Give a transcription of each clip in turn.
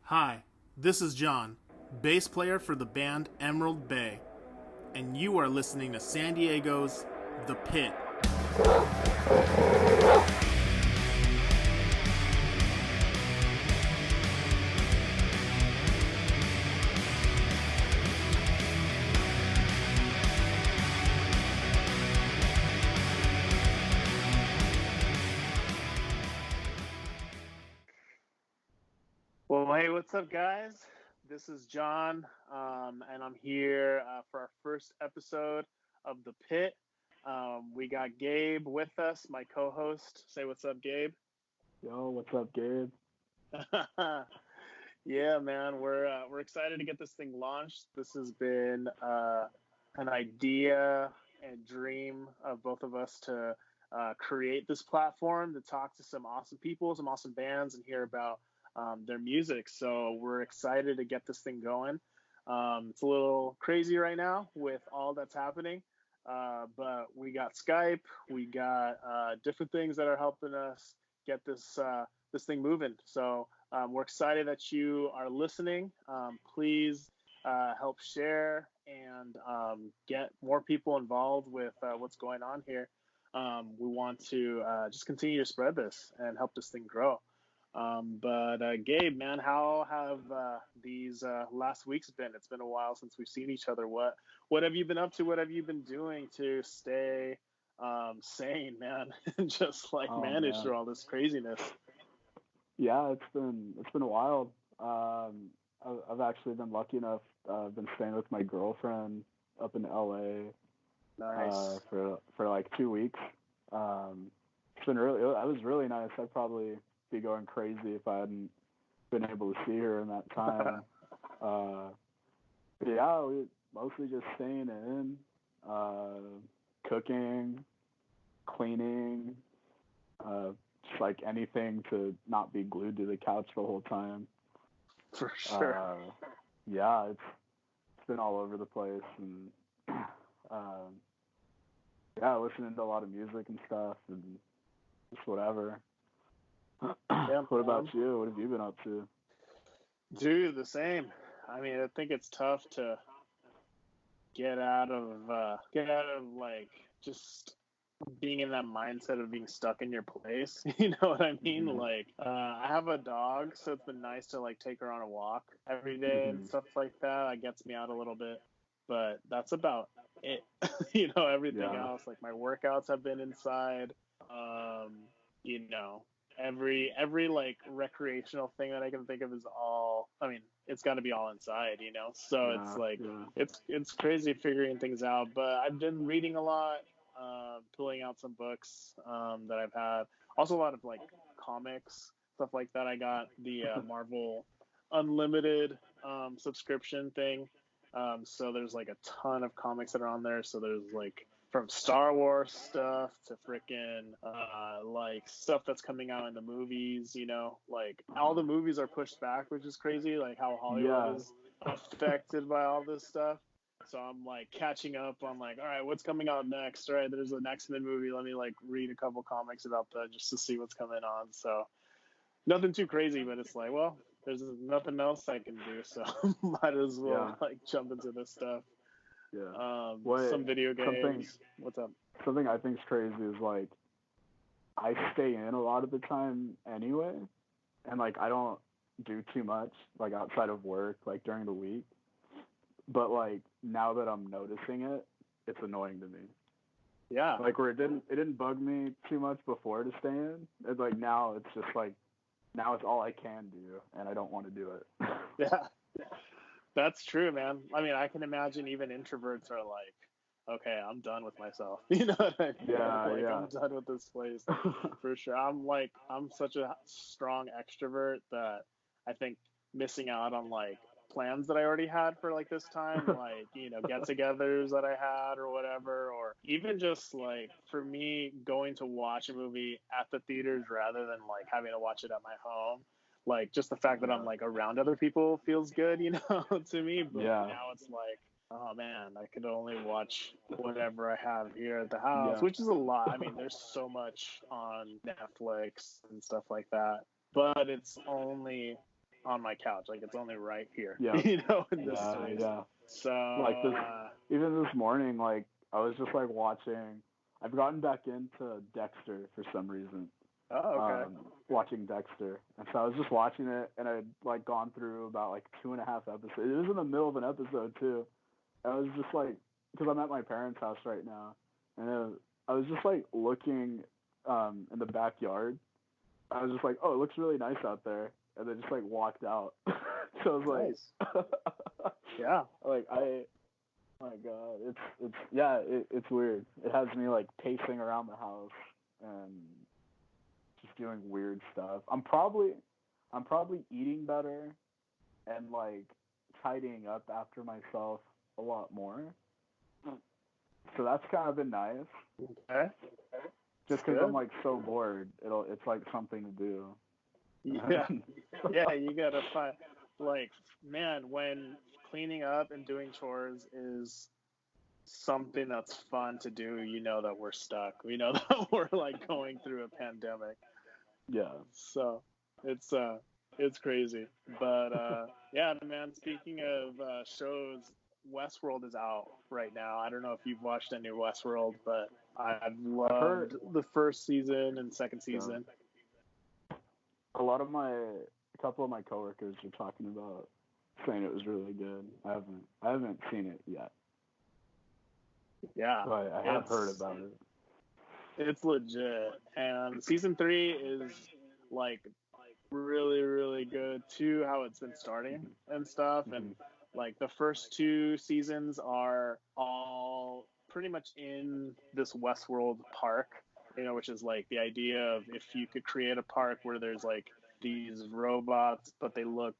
Hi, this is John, bass player for the band Emerald Bay, and you are listening to San Diego's The Pit. Well, hey, what's up, guys? This is John, and I'm here for our first episode of The Pit. We got Gabe with us, my co-host. Say what's up, Gabe. Yo, what's up, Gabe? Yeah, man, we're excited to get this thing launched. This has been an idea and dream of both of us to create this platform to talk to some awesome people, some awesome bands, and hear about their music. So we're excited to get this thing going. It's a little crazy right now with all that's happening, but we got Skype, we got different things that are helping us get this thing moving. So we're excited that you are listening. Please help share and get more people involved with what's going on here. We want to just continue to spread this and help this thing grow. But Gabe, man, how have these last weeks been? It's been a while since we've seen each other. What have you been up to? What have you been doing to stay sane, man, and just manage through all this craziness? Yeah, it's been wild. I've actually been lucky enough. I've been staying with my girlfriend up in LA. Nice. For like 2 weeks. It's been really. It was really nice. I'd probably be going crazy if I hadn't been able to see her in that time. But yeah, we mostly just staying in, cooking, cleaning, just like anything to not be glued to the couch the whole time. For sure. Yeah, it's been all over the place, and yeah, listening to a lot of music and stuff, and just whatever. Yeah, what about you? What have you been up to? Dude, the same. I mean, I think it's tough to get out of like just being in that mindset of being stuck in your place. You know what I mean? Mm-hmm. Like, I have a dog, so it's been nice to like take her on a walk every day and stuff like that. That gets me out a little bit, but that's about it. You know, everything else, like my workouts have been inside. You know, every like recreational thing that I can think of is all, I mean, it's got to be all inside, you know. So it's like it's crazy figuring things out, but I've been reading a lot, pulling out some books that I've had, also a lot of like comics, stuff like that. I got the Marvel Unlimited subscription thing, so there's like a ton of comics that are on there. So there's like from Star Wars stuff to freaking like stuff that's coming out in the movies, you know, like all the movies are pushed back, which is crazy, like how Hollywood is affected by all this stuff. So I'm like catching up on like, all right, what's coming out next? All right, there's an X-Men movie. Let me like read a couple comics about that just to see what's coming on. So nothing too crazy, but it's like, well, there's nothing else I can do, so might as well like jump into this stuff. Yeah. Some video games. What's up? Something I think is crazy is like I stay in a lot of the time anyway, and like I don't do too much like outside of work like during the week. But like now that I'm noticing it, it's annoying to me. Yeah. Like where it didn't bug me too much before to stay in. It's like now it's just like now it's all I can do, and I don't want to do it. Yeah. That's true, man. I mean, I can imagine even introverts are like, okay, I'm done with myself. You know what I mean? Yeah, I'm done with this place for sure. I'm such a strong extrovert that I think missing out on like plans that I already had for like this time, like, you know, get-togethers that I had or whatever, or even just like for me going to watch a movie at the theaters rather than like having to watch it at my home. Like just the fact that I'm like around other people feels good, you know, to me. But now it's like, oh man, I could only watch whatever I have here at the house, which is a lot. I mean, there's so much on Netflix and stuff like that, but it's only on my couch. Like, it's only right here, Yeah. you know, in this space. Yeah. So, Like even this morning, like I was just like watching. I've gotten back into Dexter for some reason. oh, okay. Watching Dexter, and so I was just watching it, and I'd like gone through about like 2.5 episodes. It was in the middle of an episode too. I was just like, because I'm at my parents' house right now, and I was just like looking in the backyard. I was just like, oh, it looks really nice out there, and then just like walked out. So I was like, Nice. Yeah. like oh my God, it's weird. It has me like pacing around the house and just doing weird stuff. I'm probably eating better and like tidying up after myself a lot more. So that's kind of been nice. Okay. Just because I'm like so bored, it's like something to do. Yeah. Yeah, you gotta find, like, man, when cleaning up and doing chores is something that's fun to do, you know that we're stuck. We know that we're like going through a pandemic. Yeah. So it's crazy. But yeah, man, speaking of shows, Westworld is out right now. I don't know if you've watched any Westworld, but I've loved the first season and second season. A couple of my coworkers were talking about saying it was really good. I haven't seen it yet. Yeah. But I have heard about it. It's legit. And season 3 is like really, really good too, how it's been starting and stuff. And like the first 2 seasons are all pretty much in this Westworld park, you know, which is like the idea of if you could create a park where there's like these robots, but they look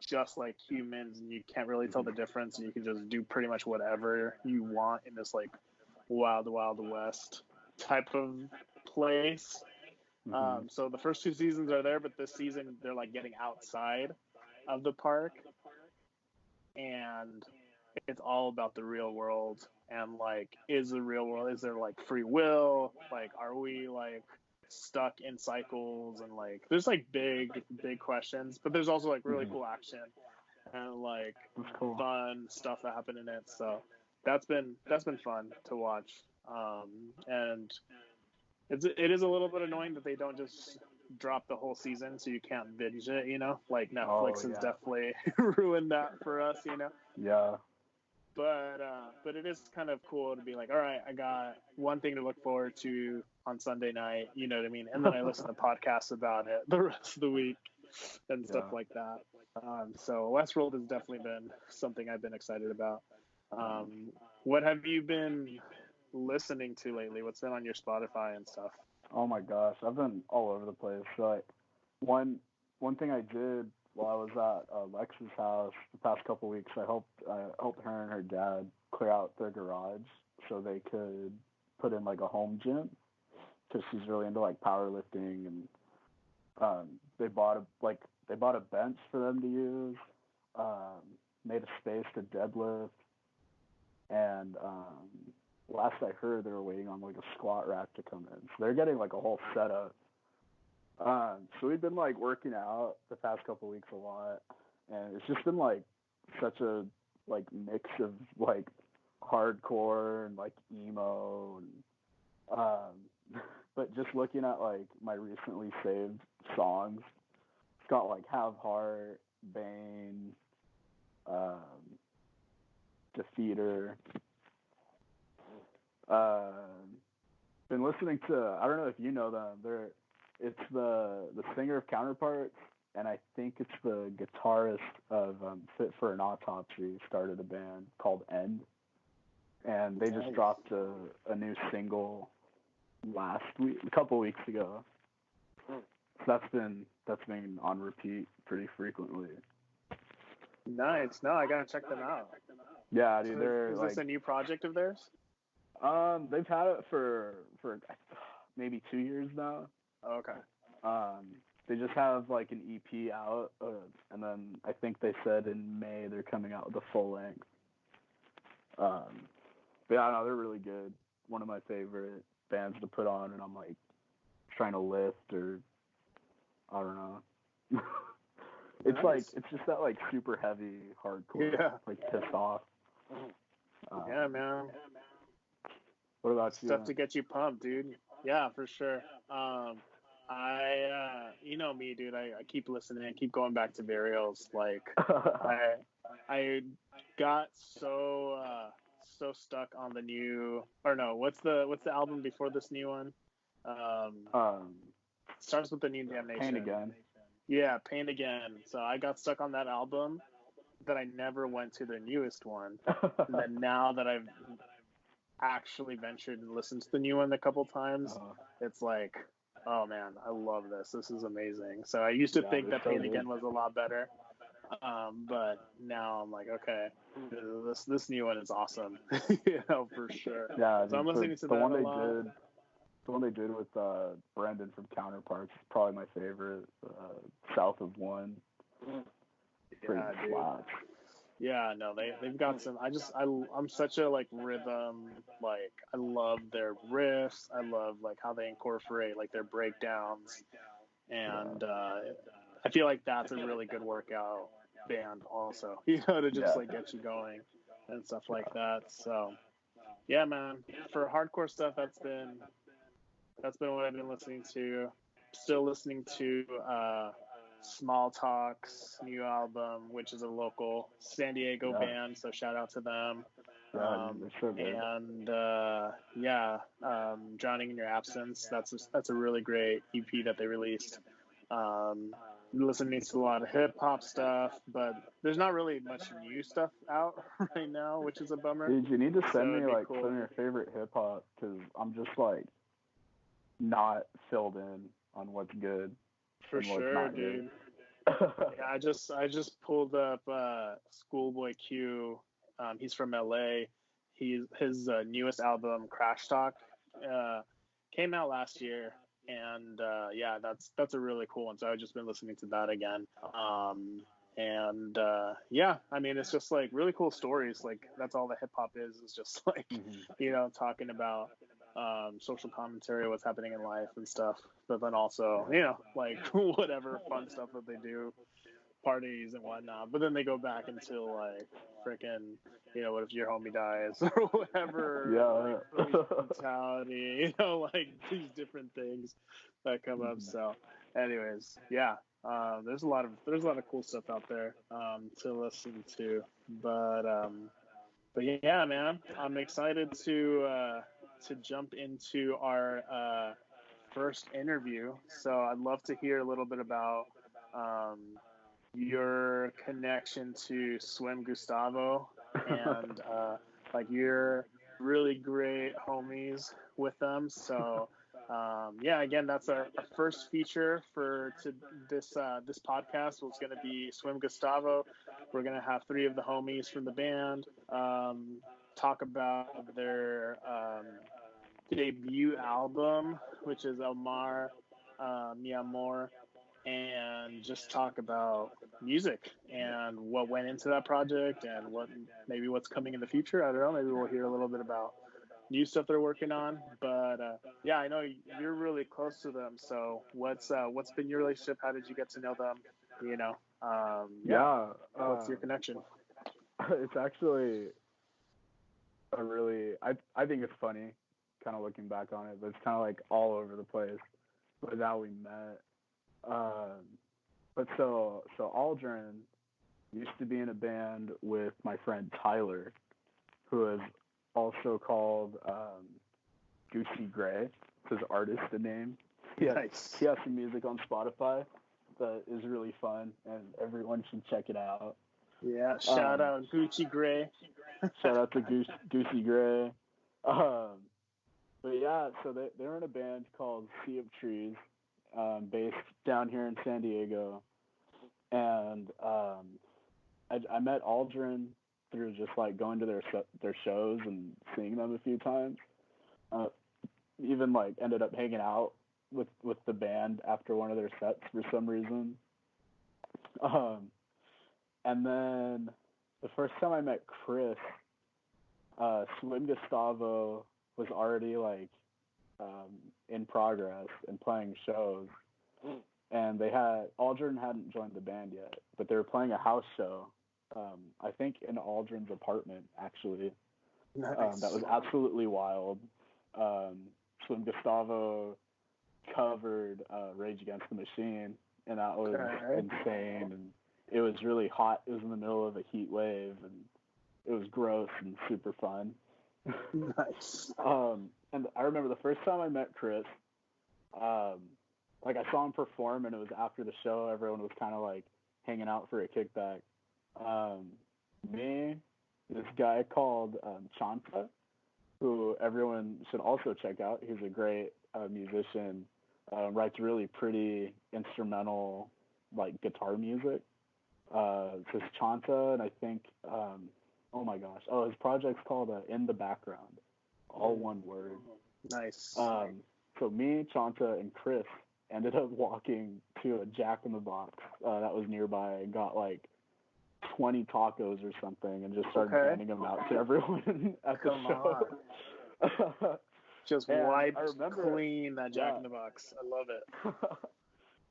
just like humans and you can't really tell the difference and you can just do pretty much whatever you want in this like wild west type of place. So the first 2 seasons are there, but this season they're like getting outside of the park and it's all about the real world and like, is the real world, is there like free will, like are we like stuck in cycles, and like there's like big questions, but there's also like really cool action and like fun stuff that happened in it. So that's been fun to watch. And it is a little bit annoying that they don't just drop the whole season so you can't binge it, you know, like Netflix has definitely ruined that for us, you know. Yeah. But it is kind of cool to be like, all right, I got one thing to look forward to on Sunday night, you know what I mean? And then I listen to podcasts about it the rest of the week and stuff like that. So Westworld has definitely been something I've been excited about. What have you been listening to lately? What's been on your Spotify and stuff? Oh my gosh, I've been all over the place. So like, one thing I did while I was at Lex's house the past couple weeks, I helped her and her dad clear out their garage so they could put in like a home gym, because she's really into like powerlifting, and they bought a bench for them to use, made a space to deadlift, and last I heard they were waiting on like a squat rack to come in, so they're getting like a whole setup. So we've been like working out the past couple weeks a lot, and it's just been like such a like mix of like hardcore and like emo, and but just looking at like my recently saved songs, it's got like Have Heart, Bane, Defeater. Been listening to, I don't know if you know them. It's the singer of Counterparts, and I think it's the guitarist of Fit for an Autopsy started a band called End, and they just dropped a new single last week, a couple weeks ago. So that's been on repeat pretty frequently. Nice. No, I gotta check them out. Yeah, dude. Is this a new project of theirs? They've had it for maybe 2 years now. Oh, okay. They just have like an EP out, and then I think they said in May they're coming out with a full length. But yeah, no, they're really good. One of my favorite bands to put on, and I'm like trying to lift, or I don't know. It's like it's just that like super heavy hardcore, like pissed off. Yeah, man. What about you? Stuff to get you pumped, dude. Yeah, for sure. You know me, dude. I keep listening. I keep going back to burials. Like, I got so stuck on the new, or no, what's the album before this new one? Starts with the new Damnation. Pain Again. Yeah, Pain Again. So I got stuck on that album that I never went to the newest one. And then now that I've actually ventured and listened to the new one a couple times, it's like, oh man, I love this. This is amazing. So I used to think that Pain Again was a lot better. But now I'm like, okay, this new one is awesome. For sure. Yeah, so I'm listening to that a lot. The one they did with Brendan from Counterparts is probably my favorite. South of One. Yeah, dude. Yeah, no, they've got some. I'm such a like rhythm. Like I love their riffs. I love like how they incorporate like their breakdowns, and I feel like that's a really good workout band also. To just like get you going and stuff like that. So yeah, man. For hardcore stuff, that's been what I've been listening to. Still listening to Small Talk's new album, which is a local San Diego band, so shout out to them. Drowning in Your Absence. That's a really great EP that they released. Listening to a lot of hip hop stuff, but there's not really much new stuff out right now, which is a bummer. Dude, you need to send me like some of your favorite hip hop, because I'm just like not filled in on what's good. For sure, dude. Yeah, I just pulled up Schoolboy Q. He's from LA. His newest album, Crash Talk, came out last year, and that's a really cool one. So I've just been listening to that again. I mean, it's just like really cool stories. Like that's all the hip hop is. It's just like talking about social commentary, what's happening in life and stuff, but then also like whatever fun stuff that they do, parties and whatnot, but then they go back into like freaking what if your homie dies or whatever, like police brutality, like these different things that come up. So anyways, there's a lot of cool stuff out there to listen to, but yeah, man, I'm excited to jump into our first interview. So I'd love to hear a little bit about your connection to Swim Gustavo and like you're really great homies with them. So again, that's our first feature for this podcast was going to be Swim Gustavo. We're going to have 3 of the homies from the band talk about their debut album, which is Mar Mi Amor, and just talk about music and what went into that project and what's coming in the future. I don't know, maybe we'll hear a little bit about new stuff they're working on, but I know you're really close to them, so what's been your relationship? How did you get to know them? What's your connection? It's actually a really I think it's funny kind of looking back on it, but it's kind of like all over the place with how we met. But so Aldrynne used to be in a band with my friend Tyler, who is also called Goosey Gray. It's his artist name. Nice. He has some music on Spotify that is really fun, and everyone should check it out. Yeah, shout out Gucci Gray. Shout out to Goosey Gray. But yeah, so they're in a band called Sea of Trees, based down here in San Diego, and I met Aldrynne through just like going to their shows and seeing them a few times. Even like ended up hanging out with the band after one of their sets for some reason. And then the first time I met Chris, Swim Gustavo was already like in progress and playing shows, and Aldrynne hadn't joined the band yet, but they were playing a house show. I think in Aldrin's apartment, actually. Nice. That was absolutely wild. So Gustavo covered Rage Against the Machine, and that was insane. And it was really hot. It was in the middle of a heat wave, and it was gross and super fun. Nice. And I remember the first time I met Chris, like I saw him perform, and it was after the show. Everyone was kind of like hanging out for a kickback. This guy called Chanta, who everyone should also check out. He's a great musician, writes really pretty instrumental, like guitar music. It's Chanta, and I think, oh my gosh, his project's called In the Background, all one word. Nice. So me, Chanta, and Chris ended up walking to a Jack in the Box that was nearby and got like 20 tacos or something and just started handing them out to everyone at the show. Just wiped clean that Jack in the Box. I love it.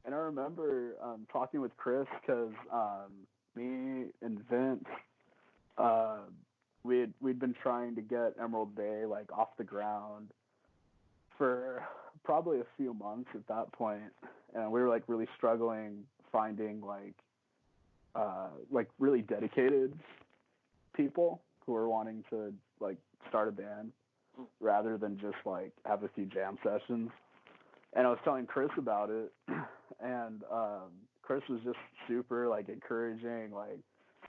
And I remember talking with Chris because me and Vince, we'd been trying to get Emerald Bay like off the ground for probably a few months at that point, and we were like really struggling finding like really dedicated people who were wanting to like start a band rather than just like have a few jam sessions. And I was telling Chris about it, and Chris was just super like encouraging, like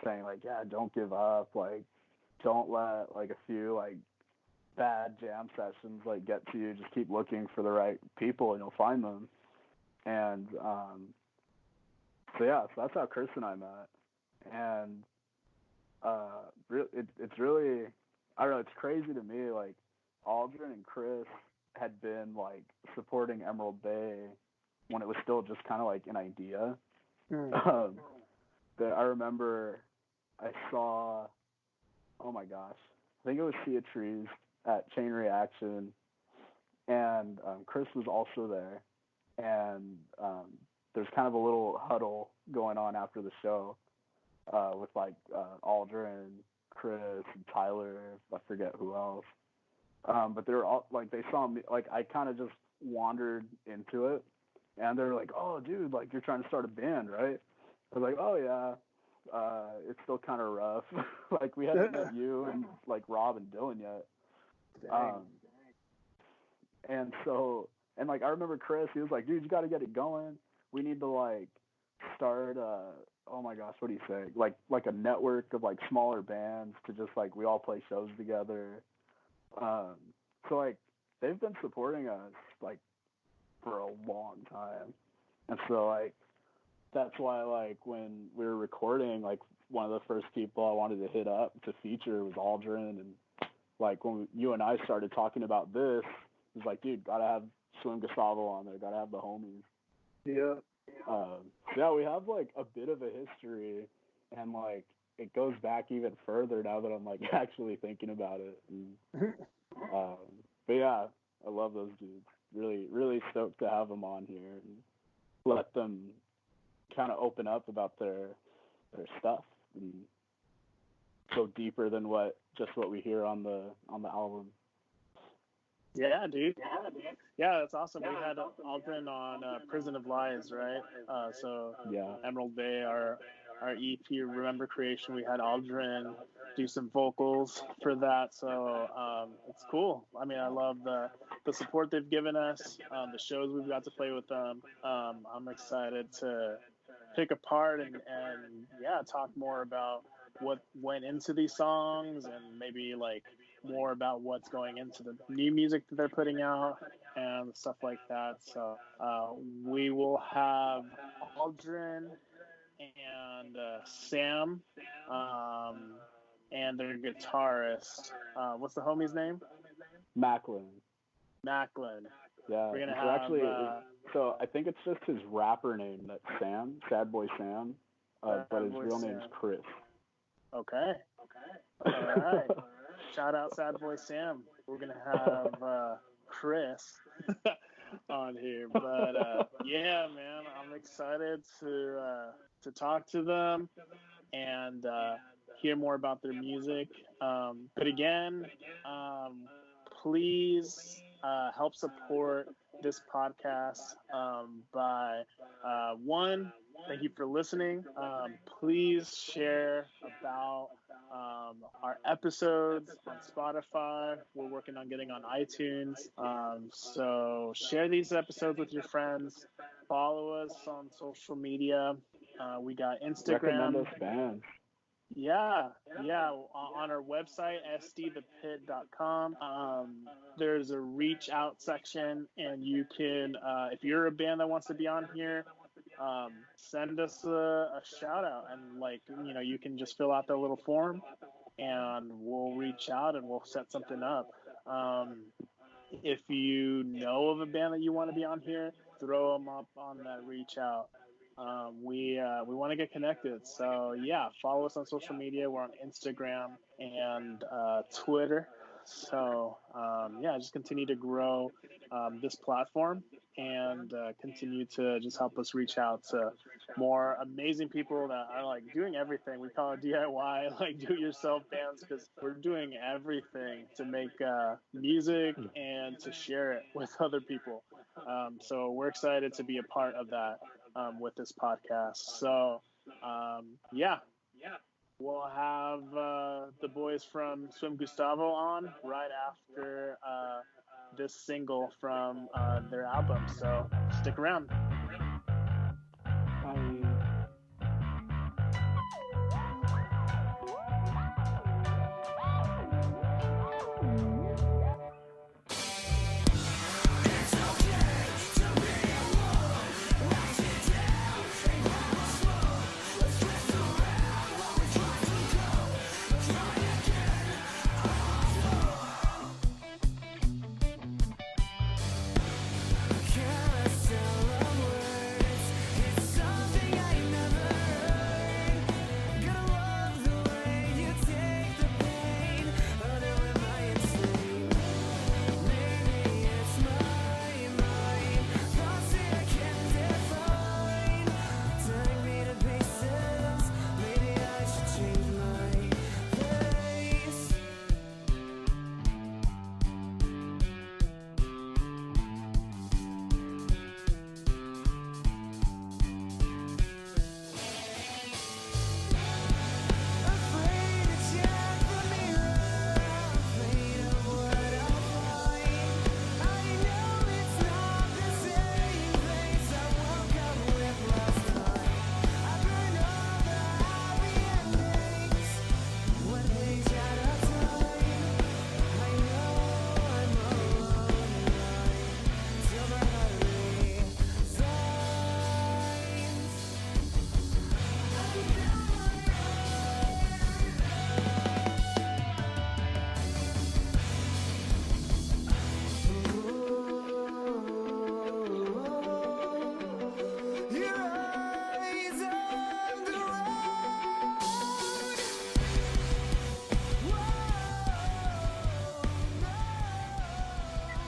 saying like, yeah, don't give up, like don't let like a few like bad jam sessions like get to you. Just keep looking for the right people and you'll find them. And so that's how Chris and I met. And it's really, I don't know, it's crazy to me, like Aldrynne and Chris had been like supporting Emerald Bay when it was still just kind of like an idea. But I remember I saw, oh my gosh, I think it was Sea of Trees at Chain Reaction, and Chris was also there, and there's kind of a little huddle going on after the show with like Aldrynne, Chris, and Tyler, I forget who else. But they were all like, they saw me, like I kind of just wandered into it, and they're like, oh dude, like you're trying to start a band, right? I was like, oh yeah, it's still kind of rough. Like we hadn't met you and like Rob and Dylan yet. And so, and like I remember Chris, he was like, dude, you got to get it going. We need to like start oh my gosh, what do you say, like a network of like smaller bands to just like we all play shows together. So like they've been supporting us like for a long time, and so like that's why like when we were recording, like one of the first people I wanted to hit up to feature was Aldrynne. And like when you and I started talking about this, it was like, dude, gotta have Swim Gustavo on there, gotta have the homies. Yeah. Yeah, we have like a bit of a history, and like it goes back even further now that I'm like actually thinking about it. And, but yeah, I love those dudes. Really, really stoked to have them on here and let them kind of open up about their stuff and go deeper than what we hear on the album. Yeah, dude. Yeah, that's awesome. We had Aldrynne on Prison of Lies, right? So yeah, Emerald Bay, our EP, Remember Creation, we had Aldrynne do some vocals for that. So it's cool. I mean, I love the support they've given us, the shows we've got to play with them. I'm excited to pick apart and talk more about what went into these songs and maybe like more about what's going into the new music that they're putting out and stuff like that. So we will have Aldrynne and Sam and their guitarist. What's the homie's name? Macklyn. Yeah. We're gonna so have. Actually, so I think it's just his rapper name, that's Sam, Sad Boy Sam, but his real name's Chris. Okay. All right. Shout out Sad Boy Sam. We're gonna have Chris on here. But yeah, man, I'm excited to talk to them and hear more about their music. But again, please help support this podcast by one. Thank you for listening. Please share about our episodes on Spotify. We're working on getting on iTunes. So share these episodes with your friends. Follow us on social media. We got Instagram. Recommend us bands. Yeah. On our website, sdthepit.com, there's a reach out section, and you can, if you're a band that wants to be on here, send us a shout out, and you can just fill out the little form, and we'll reach out and we'll set something up. If you know of a band that you want to be on here, throw them up on that reach out. We want to get connected. So yeah, follow us on social media. We're on Instagram and Twitter. So yeah, just continue to grow this platform and continue to just help us reach out to more amazing people that are like doing everything. We call it DIY, like do-it-yourself bands, because we're doing everything to make music and to share it with other people. So we're excited to be a part of that with this podcast. So yeah, we'll have the boys from Swim Gustavo on right after this single from their album. So stick around. Bye.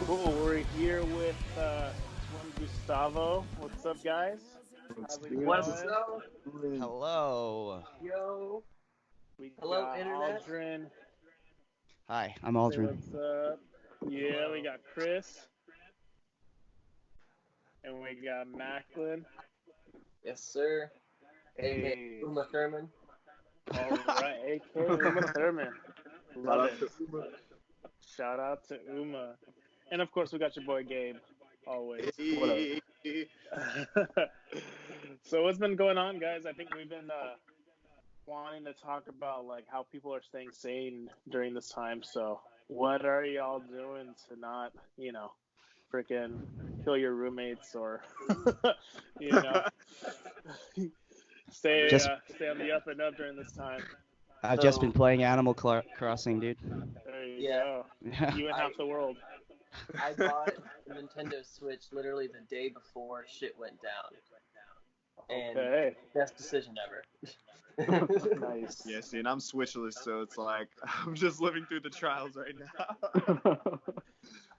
Cool. We're here with Swim Gustavo. What's up, guys? What's up? Hello. Yo. We Hello, got Internet. Aldrynne. Hi, I'm Say Aldrynne. what's up? Yeah, we got Chris. And we got Macklyn. Yes, sir. Hey, Uma Thurman. All right, a.k.a. Uma Thurman. Love it. Shout out to Uma. And of course, we got your boy Gabe, always. What up? So what's been going on, guys? I think we've been wanting to talk about like how people are staying sane during this time. So what are y'all doing to not, freaking kill your roommates or, stay on the up and up during this time? I've just been playing Animal Crossing, dude. There you go. You and half the world. I bought a Nintendo Switch literally the day before shit went down. And Okay. best decision ever. Nice. Yeah, see, and I'm switchless, so it's like I'm just living through the trials right now.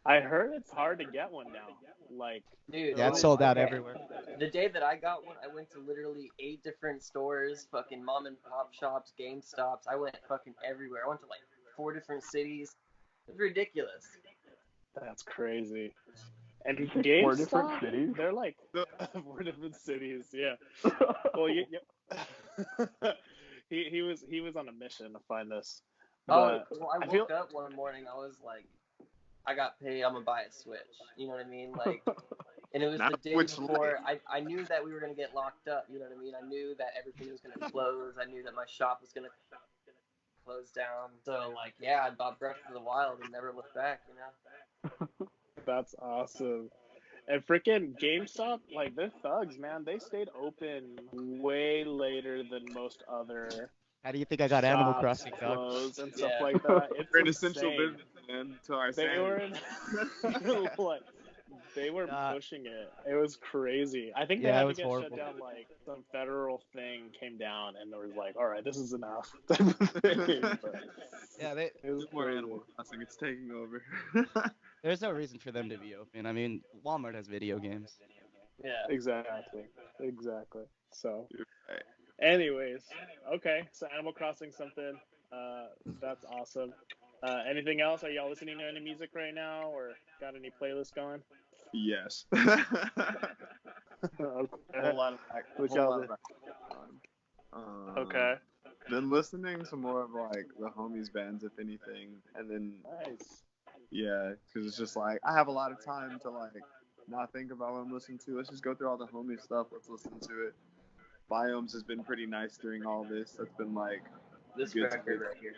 I heard it's hard to get one now. Like, Dude, Yeah, it it's was sold out okay. everywhere. The day that I got one, I went to literally 8 different stores, fucking mom and pop shops, Game Stops. I went fucking everywhere. I went to like 4 different cities. It was ridiculous. that's crazy. And Did you say 4 different GameStop, cities? they're like 4 different cities. Yeah. Well, he was on a mission to find this. Oh, But well, I woke up one morning, I was like, I got paid, I'm gonna buy a Switch. You know what I mean? Like, and it was the day before. I knew that we were gonna get locked up. You know what I mean? I knew that everything was gonna close. I knew that my shop was gonna close down. So like, yeah, I bought Breath of the Wild and never looked back. You know? that's awesome. And freaking GameStop, like they're thugs, man. They stayed open way later than most other How do you think I got Animal shops Crossing, dog? closed and stuff Yeah. like that. It's We're an essential insane. business, man. To our They were in, like, they were pushing it. It was crazy. I think they Yeah, it had to was get horrible. shut down. Like some federal thing came down, and there was like, all right, this is enough. Type of thing. But Yeah, it was more crazy. Animal Crossing. It's taking over. there's no reason for them to be open. I mean, Walmart has video games. Yeah. Exactly. So, Right. anyways, okay. So Animal Crossing something. That's awesome. Anything else? Are y'all listening to any music right now, or got any playlists going? Yes. Okay. A whole lot of Which y'all do? Okay. Been listening to more of like the homies bands, if anything, and then Nice. yeah, because it's just like I have a lot of time to like not think about what I'm listening to. Let's just go through all the homie stuff. Let's listen to it. Biomes has been pretty nice during all this. That's been like This good record right here.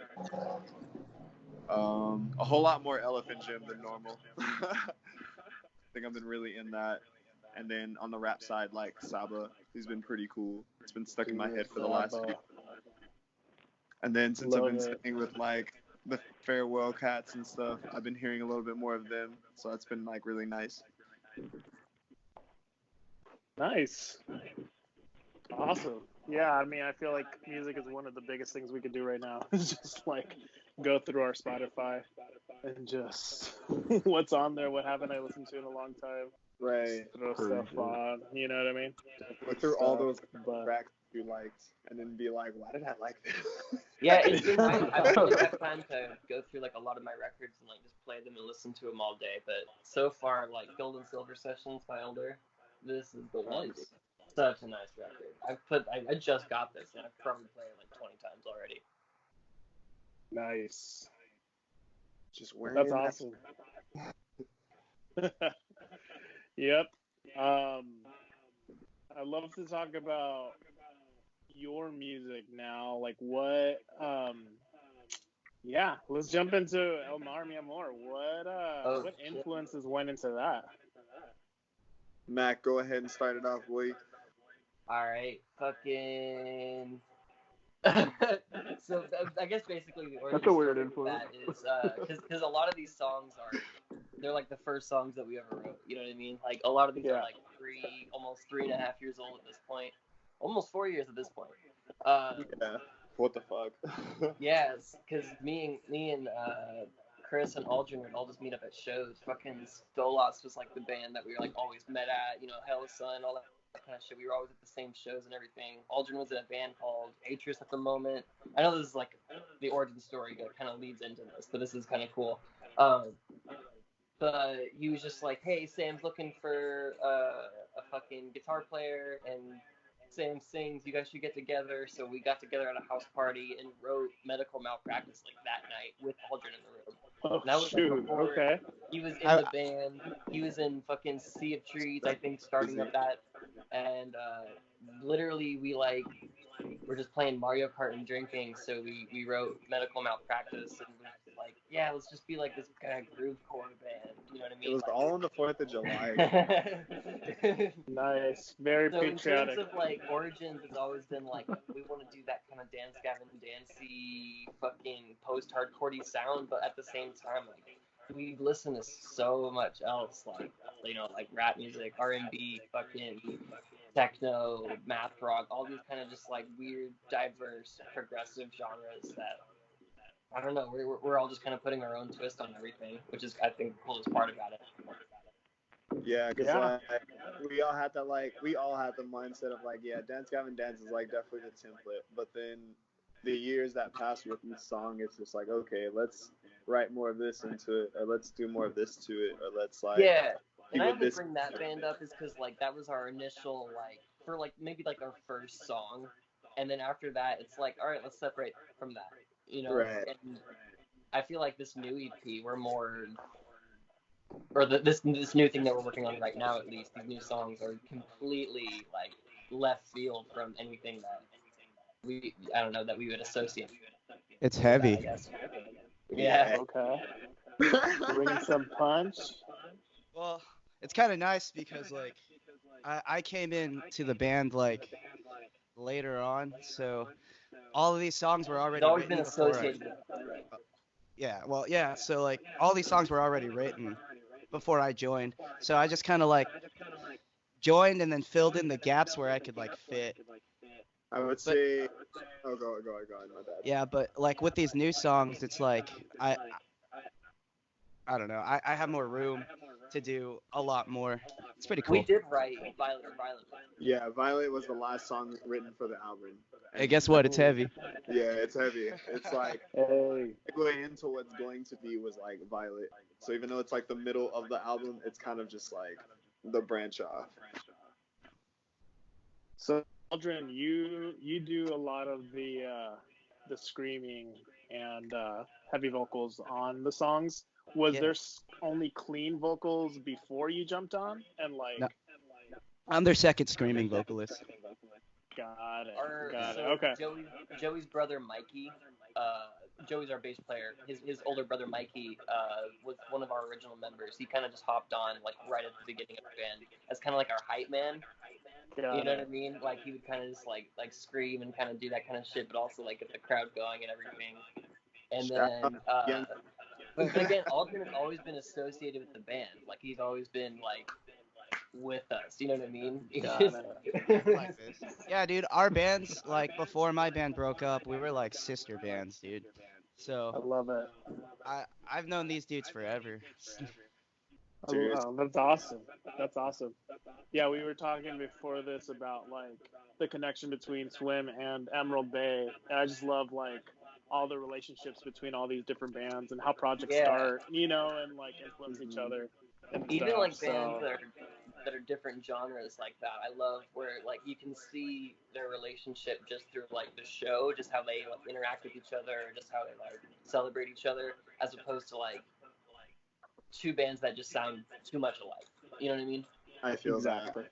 a whole lot more Elephant Gym than normal. I think I've been really in that. And then on the rap side, like Saba, he's been pretty cool. It's been stuck in my head for the last few. And then since I've been staying with like the Farewell Cats and stuff, I've been hearing a little bit more of them. So that's been like really nice. Nice. Awesome. Yeah, I mean, I feel like music is one of the biggest things we could do right now. It's just like go through our Spotify and just what's on there, what haven't I listened to in a long time. Right. Throw stuff on, you know what I mean? Look through all those tracks you liked and then be like, why did I like this? Yeah, it's been, I really have time to go through like a lot of my records and like just play them and listen to them all day. But so far, like Gold and Silver Sessions by Elder, this is the one. Dude. Such a nice record. I just got this and I've probably played it like 20 times already. Nice. Just wearing That's awesome. Yep. I'd love to talk about your music now. Like what yeah, let's jump into Mar Mi Amor. What influences went into that? Mac, go ahead and start it off, boy. Alright, fucking so I guess basically the origin That's a weird story influence. that is because a lot of these songs they're like the first songs that we ever wrote. You know what I mean? Like a lot of these are like almost 3.5 years old at this point, almost 4 years at this point. Yeah. What the fuck? Yes, because me and Chris and Aldrynne would all just meet up at shows. Fucking Stolas was like the band that we were like always met at. You know, Hell Sun, all that kind of shit. We were always at the same shows and everything. Aldrynne was in a band called Atris at the moment. I know this is like the origin story that kind of leads into this, but this is kind of cool. But he was just like, hey, Sam's looking for a fucking guitar player, and Sam sings, you guys should get together. So we got together at a house party and wrote Medical Malpractice like that night with Aldrynne in the room. Oh, and that was shoot. before Okay. he was in the band. He was in fucking Sea of Trees, I think, starting up that. And literally we're just playing Mario Kart and drinking. So we wrote Medical Malpractice and was like, yeah, let's just be like this kind of groovecore band. You know what I mean? It was like, all on the 4th of July. Nice. Very so patriotic. in terms of like origins, it's always been like we want to do that kind of dance Gavin dancey fucking post-hardcore sound, but at the same time like we listen to so much else, like you know, like rap music, R&B, fucking techno, math rock, all these kind of just like weird, diverse, progressive genres that I don't know. We're all just kind of putting our own twist on everything, which is I think the coolest part about it. Yeah, because like we all had the mindset of like, yeah, Dance Gavin Dance is like definitely the template, but then the years that pass with each song, it's just like, okay, let's write more of this into it, or let's do more of this to it, or let's like and I only bring that band up is because like that was our initial like for like maybe like our first song, and then after that it's like, all right, let's separate from that, Right. And I feel like this new EP we're more, or this new thing that we're working on right now, at least these new songs are completely like left field from anything that that we would associate. It's heavy. That, I guess. Yeah. Okay. Bringing some punch. Well, it's kind of nice because like I came into the band like later on, so all of these songs were already It's always written been before associated with so like all these songs were already written before I joined. So I just kind of like joined and then filled in the gaps where I could like fit. I would say, oh, go on, my bad. Yeah, but like with these new songs, it's like I don't know. I have more room to do a lot more. It's pretty cool. We did write Violet. Yeah, Violet was the last song written for the album. Hey, guess what? It's heavy. Yeah, it's heavy. It's like going into what's going to be was like Violet. So even though it's like the middle of the album, it's kind of just like the branch off. So Aldrynne, you do a lot of the screaming and heavy vocals on the songs. Was there only clean vocals before you jumped on? And like, no. I'm their second screaming vocalist. Got it. Okay. Joey's brother Mikey, Joey's our bass player. His older brother Mikey was one of our original members. He kind of just hopped on like right at the beginning of the band as kind of like our hype man. You know what I mean? Like he would kind of just like scream and kind of do that kind of shit, but also like get the crowd going and everything. And then, but again, Aldrynne has always been associated with the band. Like he's always been like with us. You know what I mean? Like this. Yeah, dude. Our bands, like before my band broke up, we were like sister bands, dude. So I love it. I've known these dudes forever. Oh, that's awesome. That's awesome. Yeah, we were talking before this about like the connection between Swim and Emerald Bay, and I just love like all the relationships between all these different bands and how projects start, and like influence each other. And even stuff, like bands that are different genres like that. I love where like you can see their relationship just through like the show, just how they like interact with each other, just how they like celebrate each other, as opposed to like two bands that just sound too much alike. You know what I mean? I feel exactly.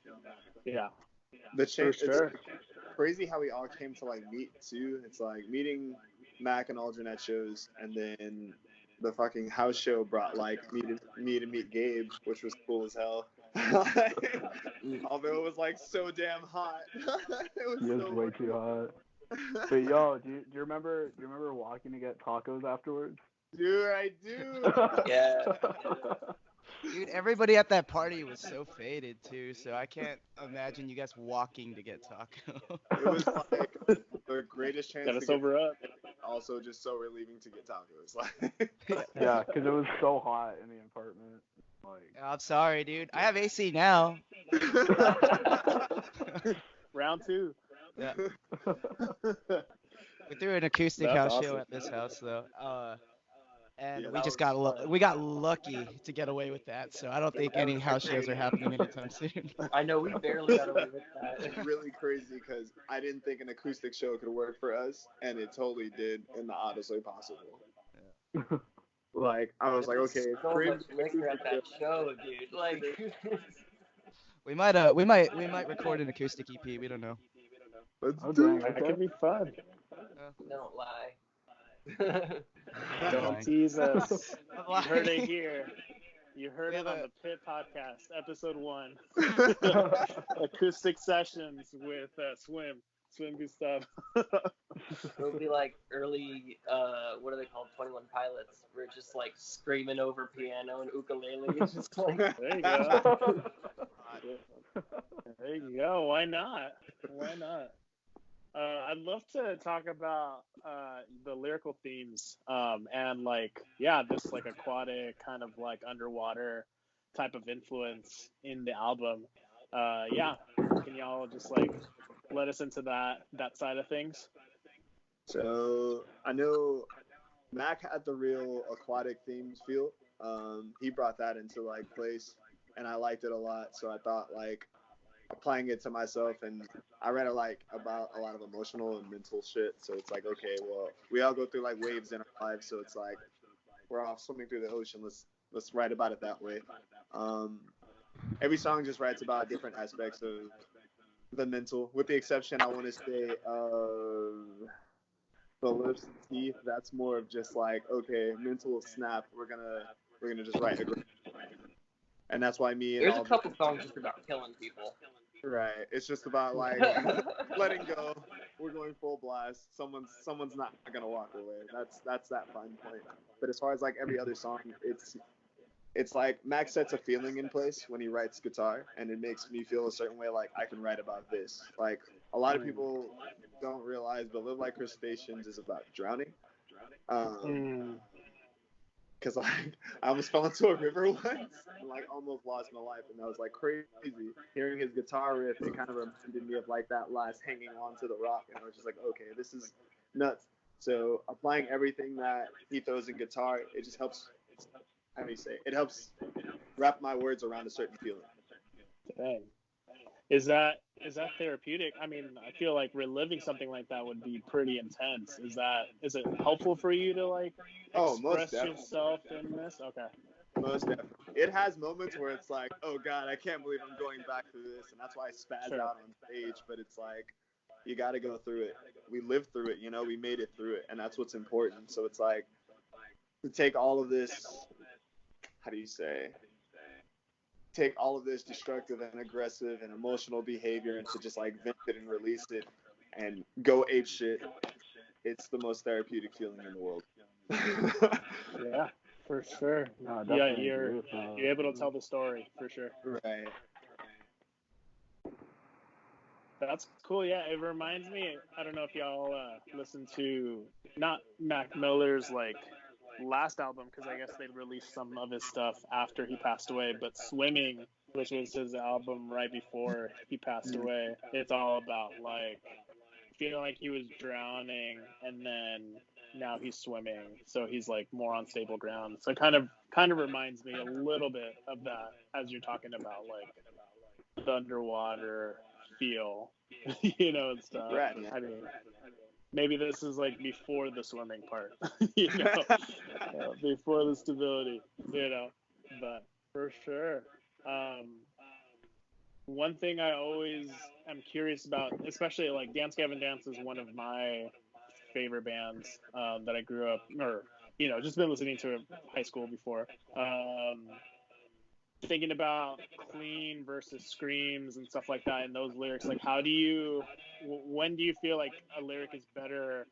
Yeah. The change. It's crazy how we all came to like meet too. It's like meeting Mac and Aldrynne at shows, and then the fucking house show brought like me to meet Gabe, which was cool as hell. Although it was like so damn hot. It was way too hot. But yo, do you remember walking to get tacos afterwards? Dude, I do. Yeah. Dude, everybody at that party was so faded too, so I can't imagine you guys walking to get taco. It was like the greatest chance to sober up. Also just so relieving to get tacos. Yeah, because it was so hot in the apartment. Like, I'm sorry, dude. I have AC now. Round 2. Yeah. We threw an acoustic house show at this house though. And we just got lucky to get away with that. So I don't think any house shows are happening anytime soon. I know we barely got away with that. It's really crazy because I didn't think an acoustic show could work for us, and it totally did in the oddest way possible. Yeah. Like I was like, okay, so much liquor at that show, dude. Like we might record an acoustic EP. We don't know. Let's do it. That could be fun. Don't lie. Don't tease us. You heard it here. You heard it on the Pit Podcast, episode 1. Acoustic sessions with Swim Gustavo. It'll be like early, what are they called? 21 Pilots. We're just like screaming over piano and ukulele. It's just like, there you go. There you go. Why not? I'd love to talk about the lyrics lyrical themes, and like, yeah, this like aquatic kind of like underwater type of influence in the album. Yeah, can y'all just like let us into that side of things? So I know Mac had the real aquatic themes feel. He brought that into like place, and I liked it a lot. So I thought like applying it to myself, and I read about a lot of emotional and mental shit. So it's like, okay, well, we all go through like waves in our lives. So it's like we're off swimming through the ocean. Let's write about it that way. Every song just writes about different aspects of the mental, with the exception, I want to say, of the lips and teeth. That's more of just like, okay, mental snap. We're gonna just write a great, and that's why me and there's a couple songs just about killing people. Right. It's just about like letting go. We're going full blast. Someone's not gonna walk away. That's that fine point. But as far as like every other song, it's like Max sets a feeling in place when he writes guitar, and it makes me feel a certain way. Like I can write about this. Like a lot of people don't realize, but Live Like Crustaceans is about drowning. Because like I almost fell into a river once and like almost lost my life, and that was like crazy. Hearing his guitar riff, it kind of reminded me of like that last hanging on to the rock, and I was just like, okay, this is nuts. So applying everything that he throws in guitar, it just helps. How do you say? It helps wrap my words around a certain feeling. Dang. Is that therapeutic? I mean, I feel like reliving something like that would be pretty intense. Is it helpful for you to like express yourself in this? Okay. Most definitely. It has moments where it's like, oh God, I can't believe I'm going back through this, and that's why I spaz out on stage. But it's like, you got to go through it. We lived through it, we made it through it, and that's what's important. So it's like to take all of this. How do you say? Take all of this destructive and aggressive and emotional behavior and to just like vent it and release it and go ape shit. It's the most therapeutic feeling in the world. Yeah, for sure. No, yeah, you're able to tell the story for sure. Right. That's cool. Yeah, it reminds me. I don't know if y'all listen to not Mac Miller's like last album, because I guess they released some of his stuff after he passed away, but Swimming, which was his album right before he passed away, it's all about like feeling like he was drowning and then now he's swimming, so he's like more on stable ground. So it kind of reminds me a little bit of that as you're talking about like the underwater feel, and stuff. Right. I mean, maybe this is like before the swimming part, before the stability, but for sure. One thing I always am curious about, especially like Dance Gavin Dance is one of my favorite bands that I grew up, or, just been listening to in high school before. Thinking about clean versus screams and stuff like that in those lyrics, like when do you feel like a lyric is better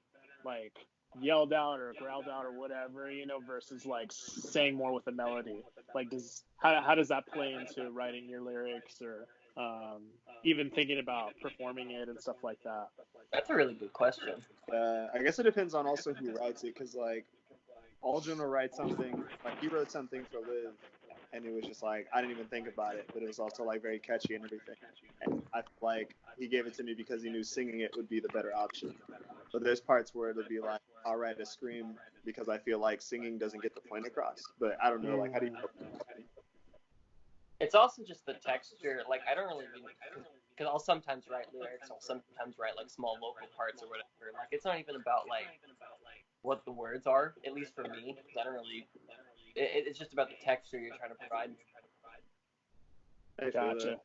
like yelled out or growled out or whatever, versus like saying more with a melody? Like how does that play into writing your lyrics, or even thinking about performing it and stuff like that? That's a really good question. I guess it depends on also who writes it, because like Aldrynne will write something, like he wrote something for Liv, and it was just like, I didn't even think about it, but it was also like very catchy and everything. And I feel like he gave it to me because he knew singing it would be the better option. But there's parts where it'll be like, I'll write a scream because I feel like singing doesn't get the point across. But I don't know, like, how do you? It's also just the texture. Like, I don't really, because I'll sometimes write lyrics, I'll sometimes write like small vocal parts or whatever. Like, it's not even about like what the words are, at least for me, because I don't really. It's just about the texture you're trying to provide. Gotcha.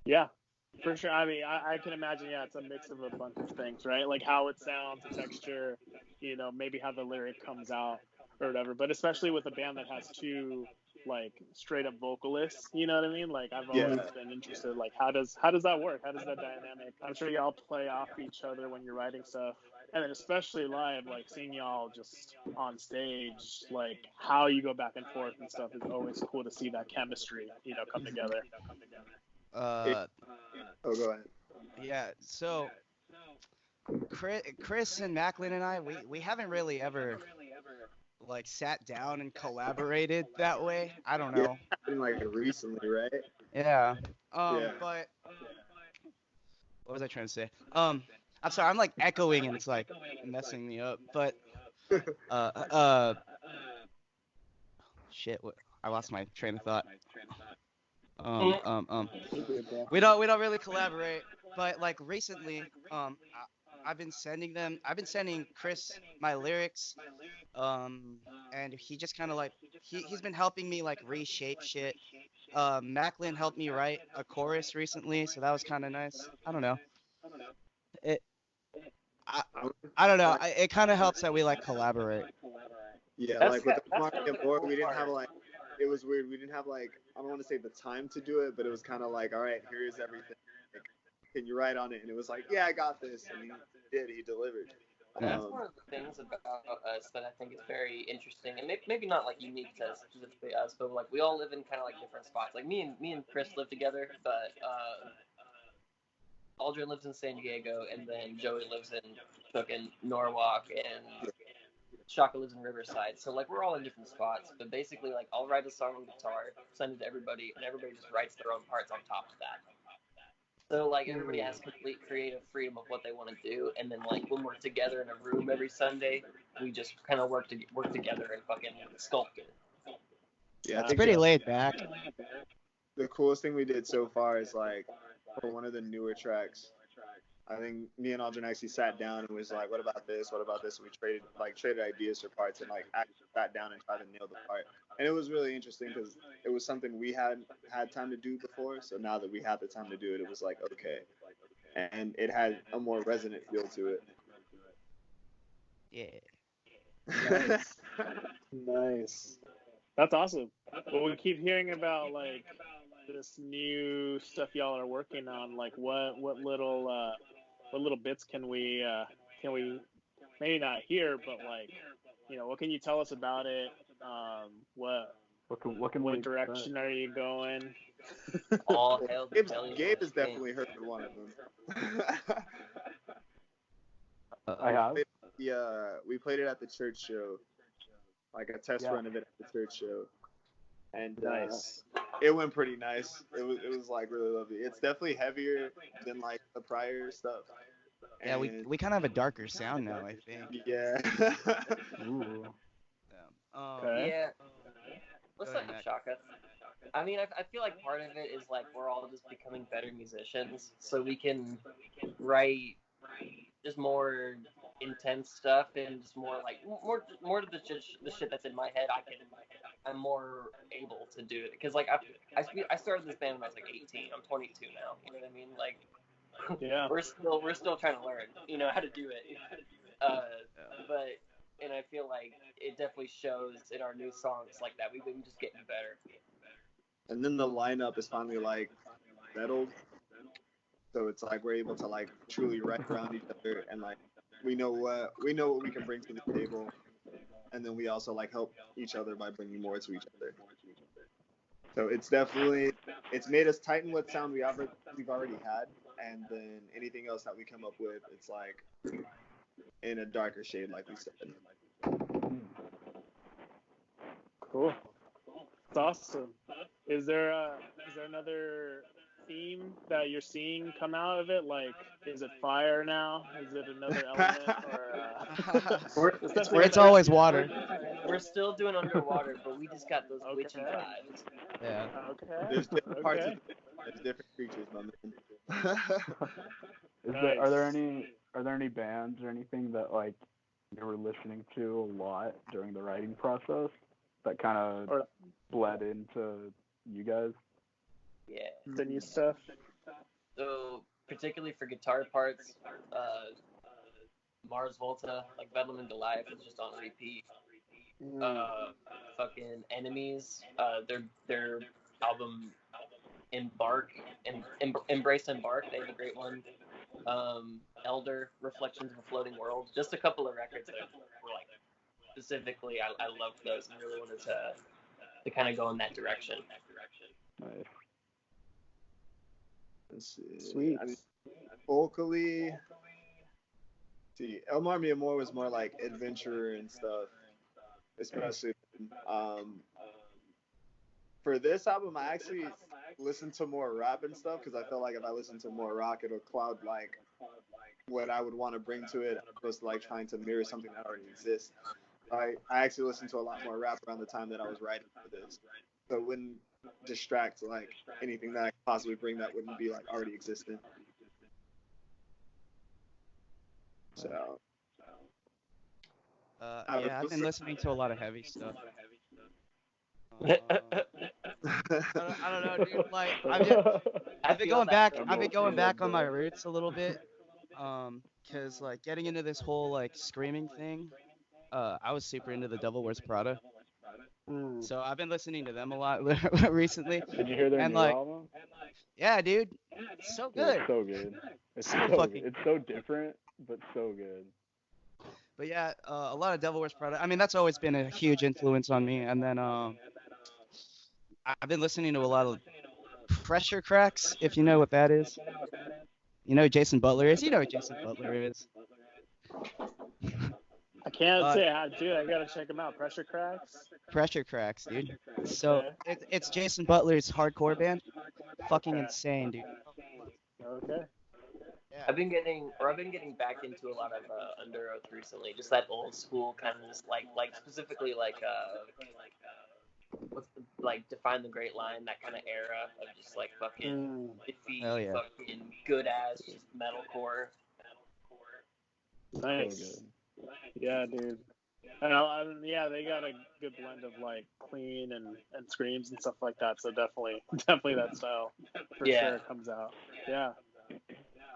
Yeah, for sure. I mean, I can imagine, it's a mix of a bunch of things, right? Like how it sounds, the texture, maybe how the lyric comes out or whatever. But especially with a band that has two, like, straight up vocalists, you know what I mean? Like, I've always been interested, like, how does that work? How does that dynamic? I'm sure y'all play off each other when you're writing stuff. And then especially live, like, seeing y'all just on stage, like, how you go back and forth and stuff is always cool to see that chemistry, come together. Oh, go ahead. Yeah, so Chris and Macklyn and I, we haven't really ever like sat down and collaborated that way. I don't Yeah, know. happened like recently, right? Yeah. Yeah. But what was I trying to say? I'm sorry, I'm like echoing and it's like messing me up. But uh uh shit, I lost my train of thought. We don't really collaborate, but like recently, I've been sending Chris my lyrics, and he just kind of like he's been helping me like reshape shit. Macklyn helped me write a chorus recently, so that was kind of nice. I don't know. It I, I don't know. It kind of helps that we like collaborate. Yeah, That's like with the that's Mar Mi the Amor, cool we didn't have part. like, it was weird. We didn't have like, I don't want to say the time to do it, but it was kind of like, all right, here's everything. Like, can you write on it? And it was like, yeah, I got this. And he did. He delivered. Yeah. That's one of the things about us that I think is very interesting, and maybe not like unique to specifically us, but like we all live in kind of like different spots. Like me and Chris live together, but Aldrynne lives in San Diego, and then Joey lives in fucking Norwalk, and Shaka lives in Riverside. So like we're all in different spots, but basically like I'll write a song on guitar, send it to everybody, and everybody just writes their own parts on top of that. So like everybody has complete creative freedom of what they want to do, and then like when we're together in a room every Sunday, we just kind of work together and fucking sculpt it. Yeah, I It's think pretty laid back. the coolest thing we did so far is like for one of the newer tracks. I think me and Aldrin actually sat down and was like, "What about this? What about this?" And we traded ideas for parts and like actually sat down and tried to nail the part. And it was really interesting because it was something we hadn't had time to do before. So now that we had the time to do it, it was like okay, and it had a more resonant feel to it. Yeah. Nice. Nice. That's awesome. Well, we keep hearing about like this new stuff y'all are working on. Like what little bits can we maybe not hear, but like what can you tell us about it? What What can we direction are you going? All hail the Gabe has Jellyfish King. definitely heard one of them. I have. Yeah, we played it at the church show, like a test run of it at the church show, and Nice. it went pretty nice. It was like really lovely. It's definitely heavier than like the prior stuff. Yeah, we And kind of have a darker sound now, I think. yeah. Ooh. Okay. Yeah. What's Go up, ahead, Mac. Shaka? I mean, I feel like part of it is like we're all just becoming better musicians, so we can write just more intense stuff and just more like more to the shit that's in my head. I'm more able to do it because like I started this band when I was like 18. I'm 22 now. You know what I mean? Like Yeah. we're still trying to learn, how to do it. But and I feel like it definitely shows in our new songs like that. We've been just getting better. And then the lineup is finally like settled, so it's like we're able to like truly write around each other and like we know what we can bring to the table, and then we also like help each other by bringing more to each other. So it's made us tighten what sound we've already had, and then anything else that we come up with, it's like in a darker shade, like we said. Cool. It's awesome. Is there another theme that you're seeing come out of it? Like, is it fire now? Is it another element, or It's always water. We're still doing underwater, but we just got those witchy Okay. vibes. Yeah. Okay. There's different parts of Okay. there's different creatures, my man. Nice. Are there any bands or anything that like you were listening to a lot during the writing process that kind of bled into you guys? Yeah. The new stuff. So particularly for guitar parts, Mars Volta, like Bedlam and Goliath is just on repeat. Fucking Enemies, their album Embark and Embrace Embark, they have a great one. Elder, Reflections of a Floating World, just a couple of records that were like specifically I loved those and really wanted to kind of go in that direction. Nice. Let's see. Sweet. I mean, vocally, See, Mar Mi Amor was more like adventure and stuff, especially for this album. I actually listened to more rap and stuff because I felt like if I listen to more rock, it'll cloud like what I would want to bring to it, as opposed to like trying to mirror something that already exists. I actually listened to a lot more rap around the time that I was writing for this, so it wouldn't distract like anything that I could possibly bring that wouldn't be like already existent. So. Yeah, I've been listening to a lot of heavy stuff. I don't know, dude. Like, I've been going back. I've been going back on my roots a little bit. Cause like getting into this whole like screaming thing, I was super into the Devil Wears Prada. So I've been listening to them a lot recently. Did you hear their new album? Yeah, dude. It's so good. It's so good. It's so fucking good. It's so different, but so good. But yeah, a lot of Devil Wears Prada. I mean, that's always been a huge influence on me. And then I've been listening to a lot of Pressure Cracks, if you know what that is. You know who Jason Butler is? You know who Jason Butler is. I can't say I do. I gotta check him out. Pressure Cracks, dude. So it's Jason Butler's hardcore band. Fucking insane, dude. Okay. Yeah. I've been getting back into a lot of Under Oath recently. Just that old school kind of just like specifically like what's the, like Define the Great Line, that kind of era of just like fucking iffy, fucking good ass just metalcore. Nice. Yeah, dude. And yeah, they got a good blend of like clean and screams and stuff like that. So definitely that style for sure comes out. Yeah.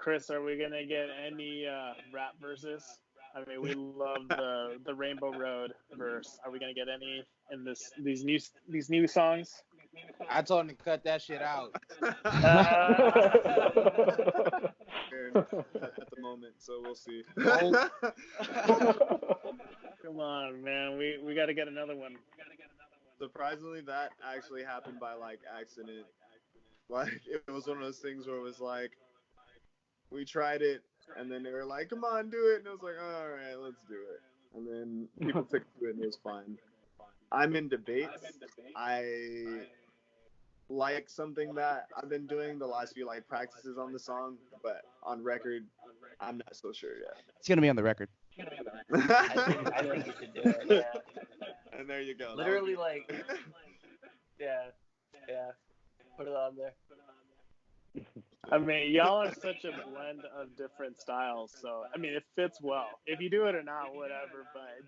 Chris, are we gonna get any rap verses? I mean, we love the Rainbow Road verse. Are we gonna get any in these new songs? I told him to cut that shit out. At the moment, so we'll see. Come on, man. We got to get another one. Surprisingly, that actually happened by like accident. Like it was one of those things where it was like we tried it, and then they were like, "Come on, do it," and I was like, "All right, let's do it." And then people took to it, and it was fine. I'm in debates. I like something that I've been doing the last few like practices on the song, but on record, I'm not so sure yet. It's gonna be on the record. I think you should do it. Yeah. And there you go. Literally, like, yeah, put it on there. I mean, y'all are such a blend of different styles, so I mean, it fits well. If you do it or not, whatever, but it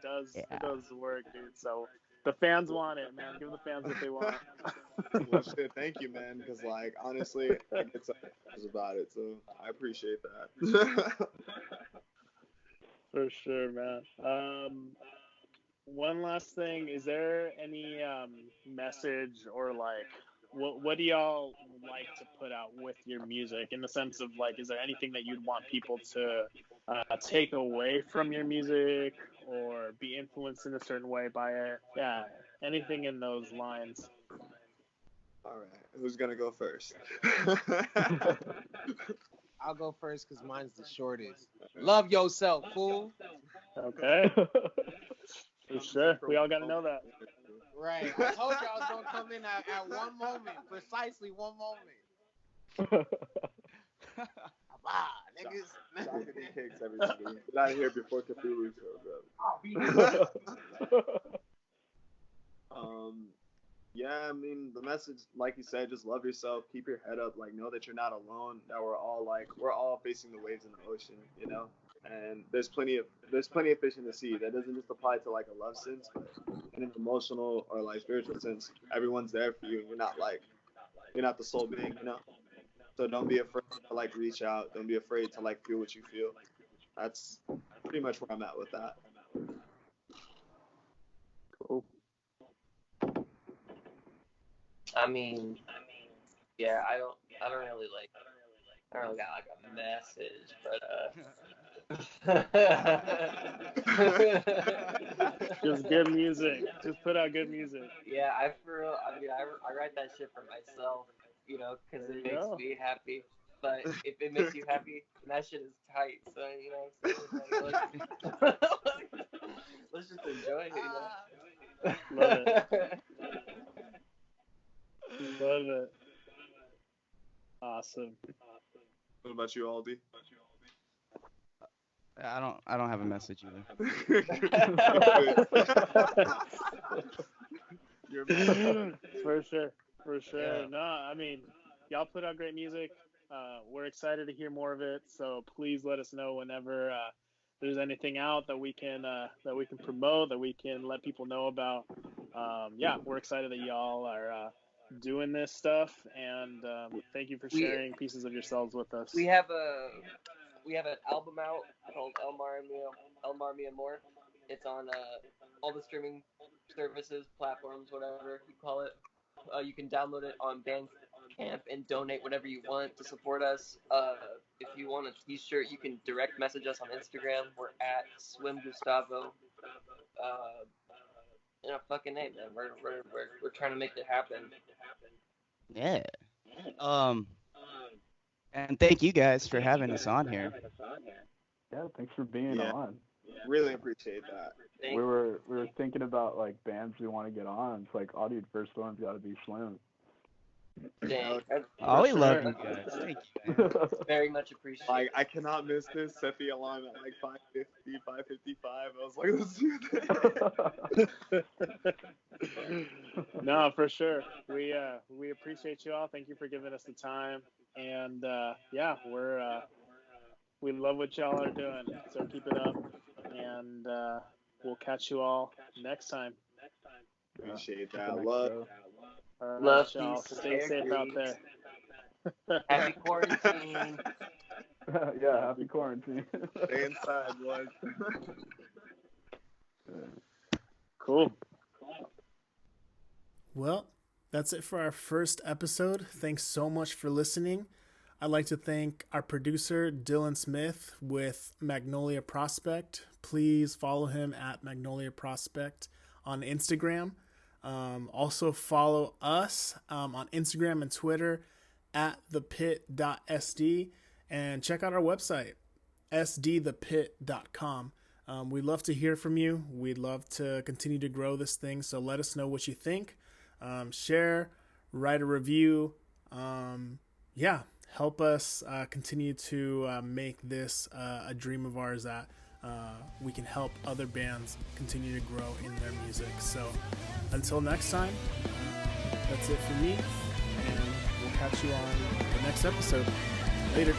does work, dude. So the fans want it, man. Give the fans what they want. Well, shit, thank you, man. Because like, honestly, I get so about it, so I appreciate that. For sure, man. One last thing, is there any message or like what do y'all like to put out with your music, in the sense of like, is there anything that you'd want people to take away from your music or be influenced in a certain way by it? Yeah, anything in those lines. All right, who's gonna go first? I'll go first because mine's the shortest. Love yourself, fool. Okay. For sure. We all got to know that. Right. I told you I was going to come in at one moment. Precisely one moment. Niggas. Chocolate cakes every single week. Get out of here before Cthulhu shows up. Yeah, I mean, the message, like you said, just love yourself, keep your head up, like, know that you're not alone, that we're all facing the waves in the ocean, you know, and there's plenty of fish in the sea. That doesn't just apply to, like, a love sense, but in an emotional or, like, spiritual sense. Everyone's there for you. You're not the sole being, you know, so don't be afraid to, like, reach out. Don't be afraid to, like, feel what you feel. That's pretty much where I'm at with that. Cool. I mean, yeah, I don't really got like a message, but just good music. Just put out good music. Yeah, I write that shit for myself, you know, because it makes me happy. but if it makes you happy, then that shit is tight. So you know what I'm saying? Like, let's just enjoy it. You know? Love it. Love it. Awesome. What about you, Aldi? I don't have a message either. For sure. Yeah. No, I mean, y'all put out great music. We're excited to hear more of it. So please let us know whenever there's anything out that we can promote, that we can let people know about. Yeah, we're excited that y'all are doing this stuff, and thank you for sharing pieces of yourselves with us. We have an album out called El Mar Mi Amor. It's on all the streaming services, platforms, whatever you call it. You can download it on Bandcamp and donate whatever you want to support us. If you want a T-shirt, you can direct message us on Instagram. We're at Swim Gustavo. You know, fucking name, man. We're trying to make it happen. Yeah. And thank you guys for having us on here. Yeah, thanks for being on. Really appreciate that. We were thinking about like bands we want to get on. It's like, oh, dude, first one's got to be Slim. Dang. Oh, we love you guys. Thank you, man. Very much appreciated. Like, I cannot miss this. Set the alarm at like 5:50, 5:55. I was like, let's do this. No, for sure. We appreciate you all. Thank you for giving us the time. And yeah, we love what y'all are doing. So keep it up. And we'll catch you all next time. Appreciate that. Love. Love, y'all. peace, Stay safe out there. Happy quarantine. Yeah, happy quarantine. Stay inside, boys. Cool. Well, that's it for our first episode. Thanks so much for listening. I'd like to thank our producer, Dylan Smith with Magnolia Prospect. Please follow him at Magnolia Prospect on Instagram. Also follow us on Instagram and Twitter at thepit.sd, and check out our website, sdthepit.com. We'd love to hear from you. We'd love to continue to grow this thing, so let us know what you think. Share, write a review. Help us continue to make this a dream of ours that we can help other bands continue to grow in their music. So until next time, that's it for me, and we'll catch you on the next episode. Later.